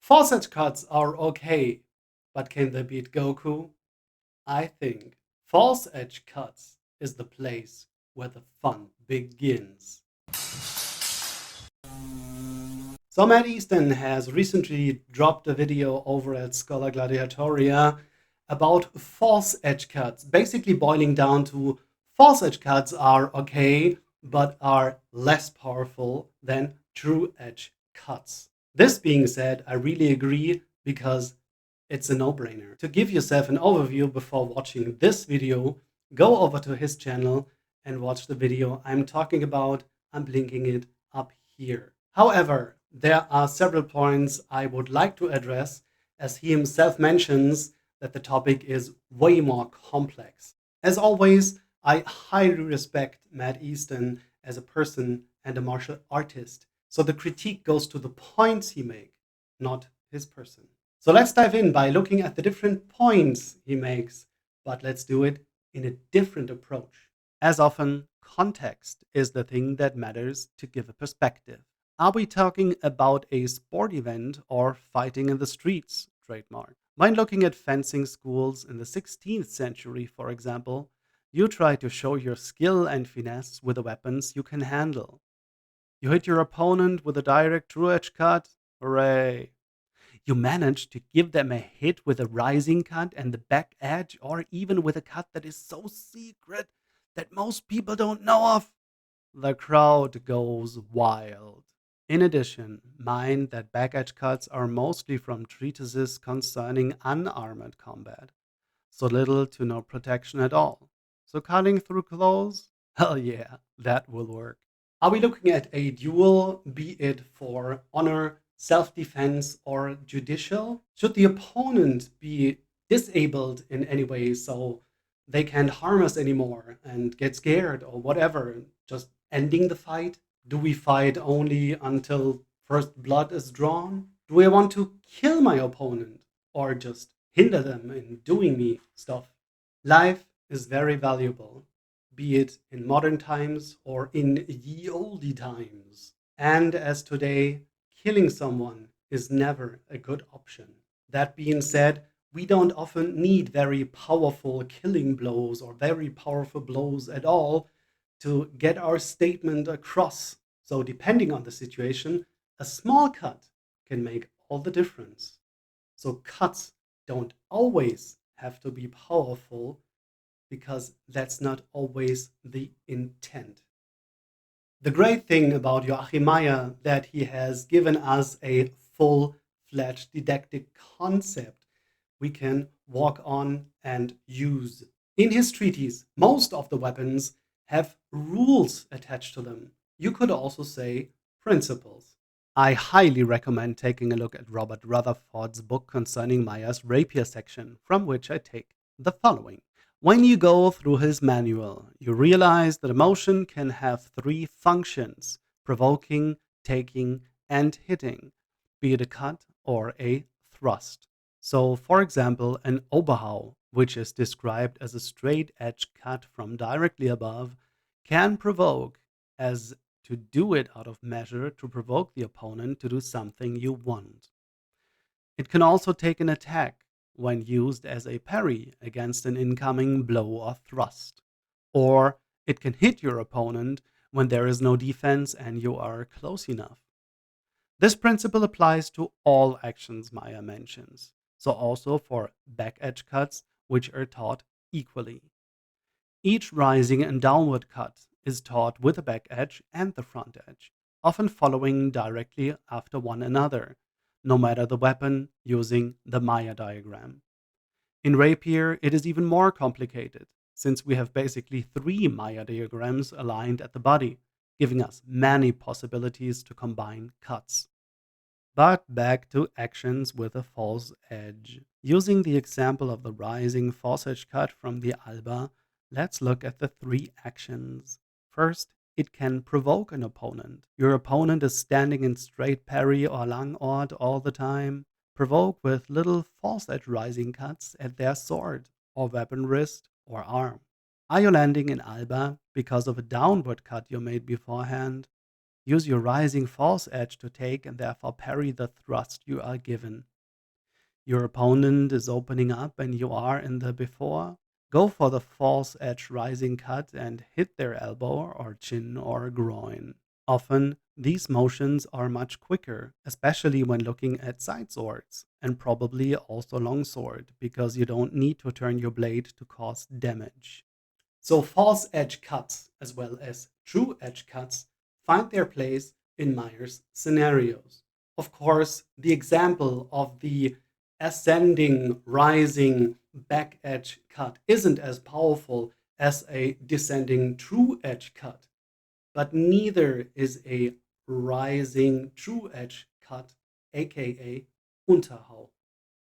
False edge cuts are okay, but can they beat Goku? I think false edge cuts is the place where the fun begins. So Matt Easton has recently dropped a video over at Scholar Gladiatoria about false edge cuts, basically boiling down to false edge cuts are okay, but are less powerful than true edge cuts. This being said, I really agree because it's a no-brainer. To give yourself an overview before watching this video, go over to his channel and watch the video I'm talking about. I'm linking it up here. However, there are several points I would like to address, as he himself mentions that the topic is way more complex. As always, I highly respect Matt Easton as a person and a martial artist, so the critique goes to the points he makes, not his person. So let's dive in by looking at the different points he makes, but let's do it in a different approach. As often, context is the thing that matters to give a perspective. Are we talking about a sport event or fighting in the streets? Trademark. When looking at fencing schools in the 16th century, for example, you try to show your skill and finesse with the weapons you can handle. You hit your opponent with a direct true edge cut. Hooray! You manage to give them a hit with a rising cut and the back edge, or even with a cut that is so secret that most people don't know of. The crowd goes wild. In addition, mind that back edge cuts are mostly from treatises concerning unarmored combat, so little to no protection at all. So cutting through clothes? Hell yeah, that will work. Are we looking at a duel, be it for honor, self-defense, or judicial? Should the opponent be disabled in any way so they can't harm us anymore and get scared or whatever, just ending the fight? Do we fight only until first blood is drawn? Do I want to kill my opponent or just hinder them in doing me stuff? Life is very valuable, be it in modern times or in ye olde times. And as today, killing someone is never a good option. That being said, we don't often need very powerful killing blows or very powerful blows at all to get our statement across. So, depending on the situation, a small cut can make all the difference. So, cuts don't always have to be powerful because that's not always the intent. The great thing about Joachim Meyer that he has given us a full-fledged didactic concept we can walk on and use. In his treatise, most of the weapons have rules attached to them. You could also say principles. I highly recommend taking a look at Robert Rutherford's book concerning Meyer's rapier section, from which I take the following. When you go through his manual, you realize that a motion can have three functions: provoking, taking, and hitting, be it a cut or a thrust. So, for example, an Oberhau, which is described as a straight edge cut from directly above, can provoke as to do it out of measure to provoke the opponent to do something you want. It can also take an attack when used as a parry against an incoming blow or thrust. Or it can hit your opponent when there is no defense and you are close enough. This principle applies to all actions Meyer mentions, so also for back edge cuts, which are taught equally. Each rising and downward cut is taught with the back edge and the front edge, often following directly after one another, no matter the weapon, using the Meyer diagram. In rapier, it is even more complicated, since we have basically three Meyer diagrams aligned at the body, giving us many possibilities to combine cuts. But back to actions with a false edge. Using the example of the rising false edge cut from the Alba, let's look at the three actions. First, it can provoke an opponent. Your opponent is standing in straight parry or langort all the time. Provoke with little false edge rising cuts at their sword, or weapon wrist, or arm. Are you landing in Alba because of a downward cut you made beforehand? Use your rising false edge to take and therefore parry the thrust you are given. Your opponent is opening up and you are in the before. Go for the false edge rising cut and hit their elbow or chin or groin. Often, these motions are much quicker, especially when looking at side swords, and probably also longsword, because you don't need to turn your blade to cause damage. So false edge cuts, as well as true edge cuts, find their place in Meyer's scenarios. Of course, the example of the ascending, rising back edge cut isn't as powerful as a descending true edge cut, but neither is a rising true edge cut, aka Unterhau.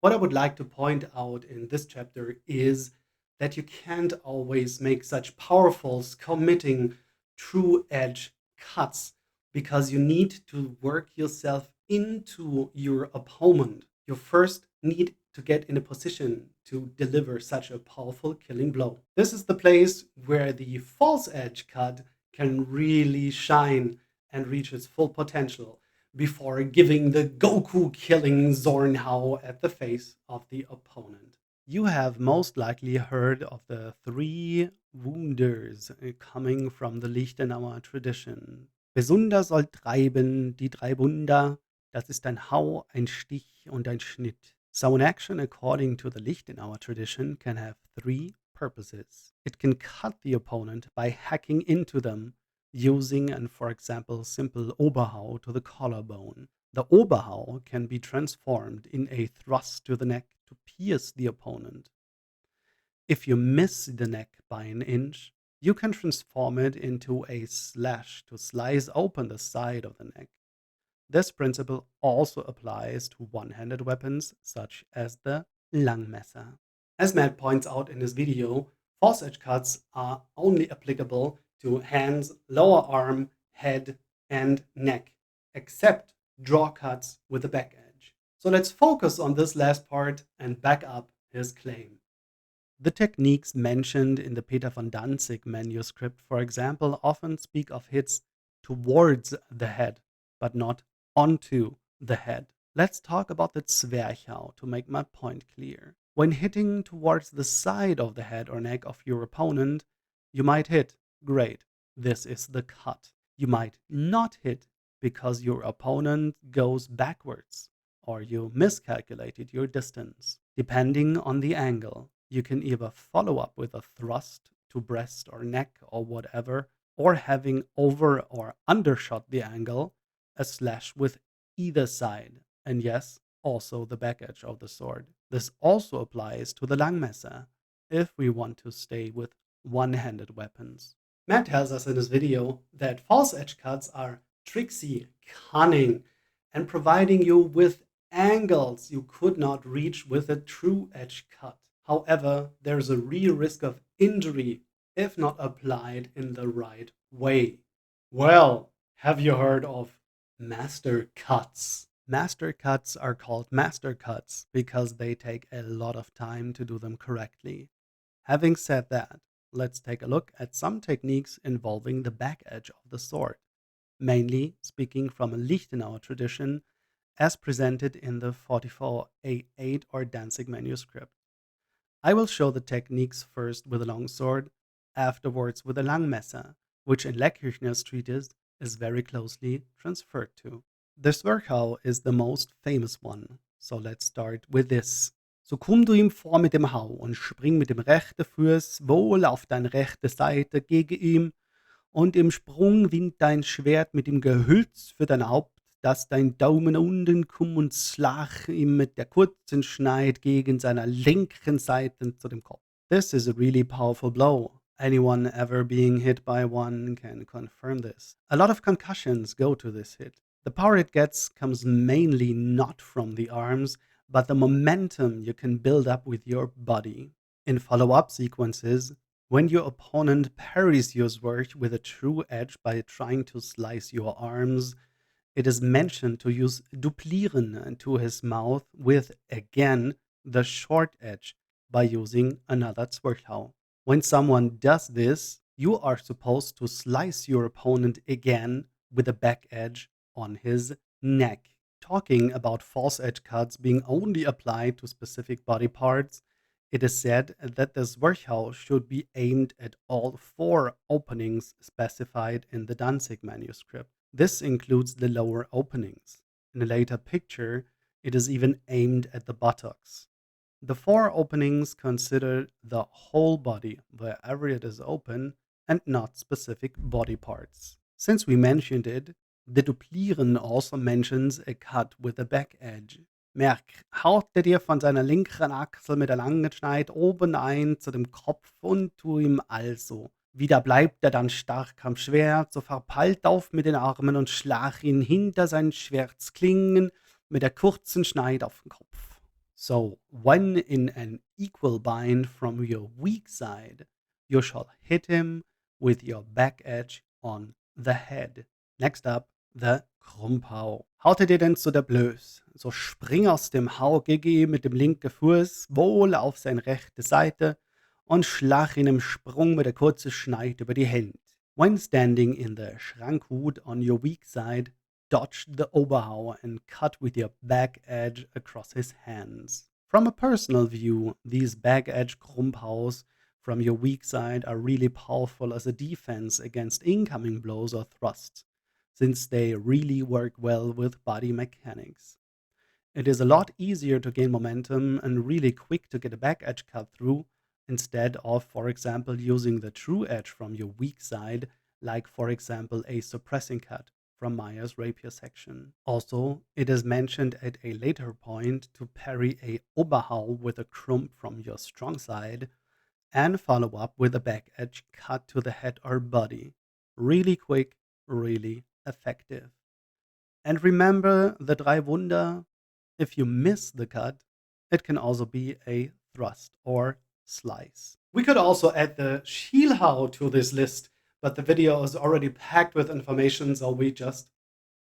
What I would like to point out in this chapter is that you can't always make such powerful, committing, true edge cuts because you need to work yourself into your opponent. You first need to get in a position to deliver such a powerful killing blow. This is the place where the false edge cut can really shine and reach its full potential before giving the Goku killing Zornhau at the face of the opponent. You have most likely heard of the three Wunders coming from the Lichtenauer tradition. Besunder soll treiben, die drei Wunder, das ist ein Hau, ein Stich und ein Schnitt. So an action according to the Lichtenauer tradition can have three purposes. It can cut the opponent by hacking into them, using an, for example, simple Oberhau to the collarbone. The Oberhau can be transformed in a thrust to the neck to pierce the opponent. If you miss the neck by an inch, you can transform it into a slash to slice open the side of the neck. This principle also applies to one-handed weapons such as the Langmesser. As Matt points out in his video, false edge cuts are only applicable to hands, lower arm, head, and neck, except draw cuts with the back edge. So let's focus on this last part and back up his claim. The techniques mentioned in the Peter von Danzig manuscript, for example, often speak of hits towards the head, but not onto the head. Let's talk about the Zwerchhau to make my point clear. When hitting towards the side of the head or neck of your opponent, you might hit. Great, this is the cut. You might not hit because your opponent goes backwards or you miscalculated your distance. Depending on the angle, you can either follow up with a thrust to breast or neck or whatever, or having over or undershot the angle, a slash with either side, and yes, also the back edge of the sword. This also applies to the Langmesser, if we want to stay with one-handed weapons. Matt tells us in his video that false edge cuts are tricksy, cunning, and providing you with angles you could not reach with a true edge cut. However, there's a real risk of injury if not applied in the right way. Well, have you heard of master cuts? Master cuts are called master cuts because they take a lot of time to do them correctly. Having said that, let's take a look at some techniques involving the back edge of the sword, mainly speaking from a Lichtenauer tradition as presented in the 44A8 or Danzig manuscript. I will show the techniques first with a longsword, afterwards with a Langmesser, which in Leckirchner's treatise is very closely transferred to. The Zwerchhau is the most famous one, so let's start with this. So komm du ihm vor mit dem Hau und spring mit dem rechten Fuß wohl auf deine rechte Seite gegen ihm und im Sprung winkt dein Schwert mit dem Gehölz für dein Haupt, dass dein Daumen unten kommt und schlag ihm mit der kurzen Schneid gegen seiner linken Seite zu dem Kopf. This is a really powerful blow. Anyone ever being hit by one can confirm this. A lot of concussions go to this hit. The power it gets comes mainly not from the arms, but the momentum you can build up with your body. In follow-up sequences, when your opponent parries your sword with a true edge by trying to slice your arms, it is mentioned to use duplieren to his mouth with, again, the short edge by using another Zwerchhau. When someone does this, you are supposed to slice your opponent again with a back edge on his neck. Talking about false edge cuts being only applied to specific body parts, it is said that the Zwerchhau should be aimed at all 4 openings specified in the Danzig manuscript. This includes the lower openings. In a later picture, it is even aimed at the buttocks. The 4 openings consider the whole body, wherever it is open, and not specific body parts. Since we mentioned it, the Duplieren also mentions a cut with a back edge. Merk, haut er dir von seiner linkeren Achsel mit der langen Schneid oben ein zu dem Kopf und tu ihm also. Wieder bleibt er dann stark am Schwert, so verpeilt auf mit den Armen und schlag ihn hinter sein Schwertsklingen mit der kurzen Schneid auf den Kopf. So, when in an equal bind from your weak side, you shall hit him with your back edge on the head. Next up, the Krumpau. Haut er dir denn zu der Blöß? So spring aus dem Hau Gigi mit dem linken Fuß wohl auf seine rechte Seite und schlag ihn im Sprung mit der kurzen Schneid über die Hände. When standing in the Schrankhut on your weak side, dodge the Oberhau and cut with your back edge across his hands. From a personal view, these back edge Krumphaus from your weak side are really powerful as a defense against incoming blows or thrusts, since they really work well with body mechanics. It is a lot easier to gain momentum and really quick to get a back edge cut through, instead of, for example, using the true edge from your weak side, like, for example, a suppressing cut from Meyer's rapier section. Also, it is mentioned at a later point to parry a Oberhau with a Krump from your strong side and follow up with a back edge cut to the head or body. Really quick, really effective. And remember the drei Wunder, if you miss the cut, it can also be a thrust or slice. We could also add the Schielhau to this list, but the video is already packed with information, so we just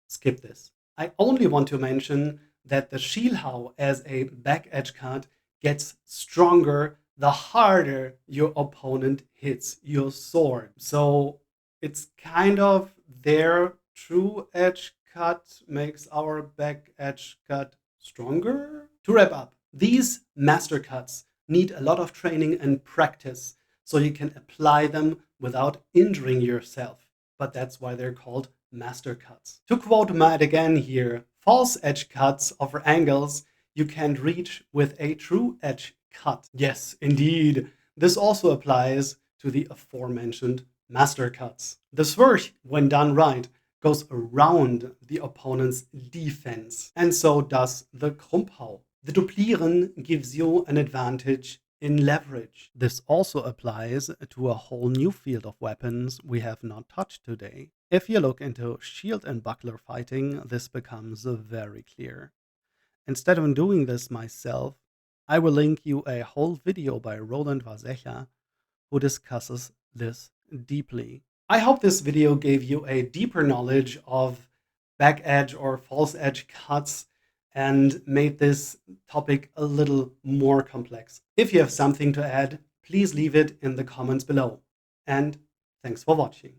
skip this. I only want to mention that the Schielhau as a back edge cut gets stronger the harder your opponent hits your sword. So it's kind of their true edge cut makes our back edge cut stronger. To wrap up, these master cuts need a lot of training and practice so you can apply them without injuring yourself. But that's why they're called master cuts. To quote Matt again here, false edge cuts offer angles you can't reach with a true edge cut. Yes, indeed. This also applies to the aforementioned master cuts. The Zwerch, when done right, goes around the opponent's defense, and so does the Krumpau. The Duplieren gives you an advantage in leverage. This also applies to a whole new field of weapons we have not touched today. If you look into shield and buckler fighting, this becomes very clear. Instead of doing this myself, I will link you a whole video by Roland Vasecha who discusses this deeply. I hope this video gave you a deeper knowledge of back edge or false edge cuts and made this topic a little more complex. If you have something to add, please leave it in the comments below. And thanks for watching.